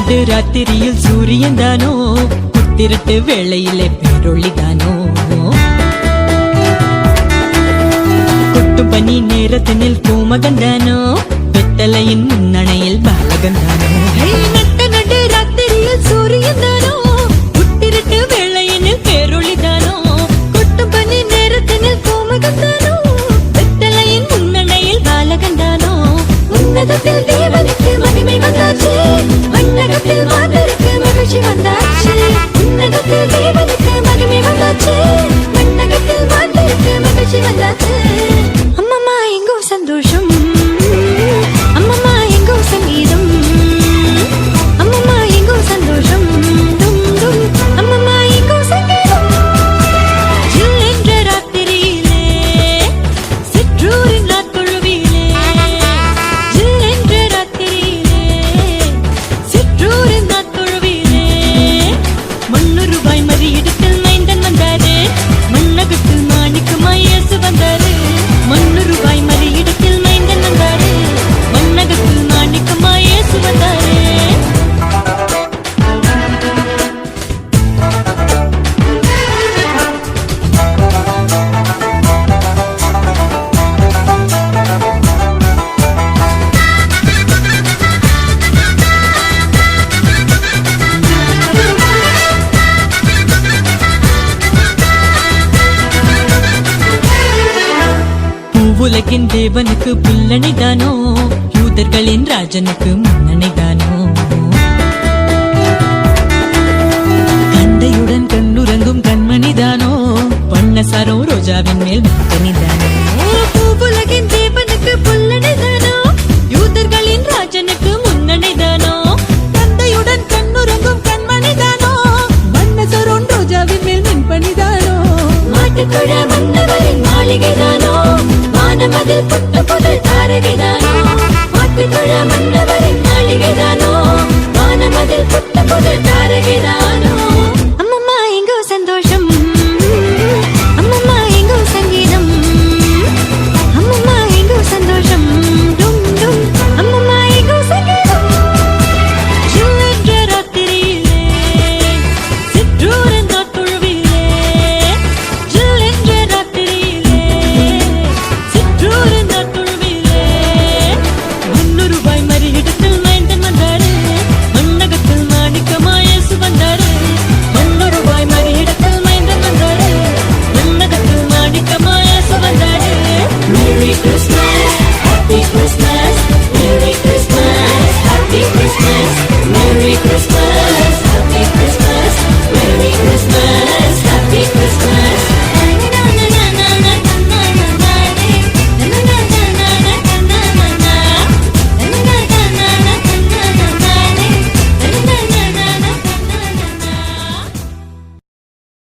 நடு ராத்திரியில் சூரியன் தானோ, புத்திரட்டு வேளையிலே பேரொழிதானோ, கொட்டும் பனி நேரத்தினில் பூமகன் தானோ, வெத்தலையின் முன்னணையில் பாலகன் தானோ. நடு ராத்திரியில் சூரியன் தானோ, புத்திரட்டு வேளையினில் பேரொழிதானோ, கொட்டும் பனி நேரத்தினில் பூமகன் தானோ, வெத்தலையின் முன்னணையில் பாலகன் தானோ. உன்னதத்தில் தேவனுக்கு மகிமை வந்தாச்சு, மண்ணகத்தில் மாந்தருக்கு மகிழ்ச்சி வந்தாச்சு. உன்னதத்தில் தேவனுக்கு மகிமை வந்தாச்சு, மண்ணகத்தில் மாந்தருக்கு மகிழ்ச்சி வந்தாச்சு. அம்மம்மா எங்கோ சந்தோஷம், அம்மம்மா எங்கோ சங்கீதம், அம்மம்மா எங்கோ சந்தோஷம், டும் டும் அம்மம்மா எங்கோ சங்கீதம். ஜில் என்ற ராத்திரியிலே சிற்றூரின் நாட்குழுவிலே, ஜில் என்ற ராத்திரியிலே சிற்றூரின் நாட்குழுவிலே, ₹100 மறியிடத்தில் மைந்தன் வந்தாரு, மண்ணகத்தில் மாணிக்கமாய் இயேசு வந்தாரு. ₹100 மறியிடத்தில் மைந்தன் வந்தாரு, மண்ணகத்தில் மாணிக்கமாய் இயேசு வந்தாரு. உலகின் தேவனுக்கு பிள்ளனைதானோ, யூதர்களின் ராஜனுக்கு மன்னனைதானோ, கண்டையுடன் கண்ணுறங்கும் கண்மணிதானோ, பண்ணசாரோ ரோஜாவின் மேல் மத்தனிதானோ. உலகின் தேவனுக்கு பிள்ளனைதானோ, யூதர்களின் ராஜனுக்கு முன்னனைதானோ, கண்டையுடன் கண்ணுறங்கும் கண்மணிதானோ, பண்ணசாரோன் ரோஜாவின் மேல் மின்பணிதானோ. மாட்டுக்குழ மன்னவரின் மாளிகைதானோ, வானமதில் புட்ட புதல் தாரகைதானோ. மாட்டுக்குழ மன்னவரின் மாளிகைதானோ, வானமதில் புட்ட புதல் தாரகைதானோ. அம்மம்மா எங்கோ சந்தோஷம், அம்மம்மா எங்கோ சங்கீதம், அம்மம்மா எங்கோ சந்தோஷம், டும் டும் அம்மம்மா எங்கோ சங்கீதம். ஜில் என்ற ராத்திரியிலே சிற்றூரின் நாட்குழுவிலே, ஜில் என்ற ராத்திரியிலே சிற்றூரின் நாட்குழுவிலே, ₹100 மறியிடத்தில் மைந்தன் வந்தாரு, மண்ணகத்தில் மாணிக்கமாய் இயேசு வந்தாரு. ₹100 மறியிடத்தில் மைந்தன் வந்தாரு, மண்ணகத்தில் மாணிக்கமாய் இயேசு வந்தாரு. Merry Christmas, Happy Christmas, Merry Christmas, Happy Christmas, Merry Christmas.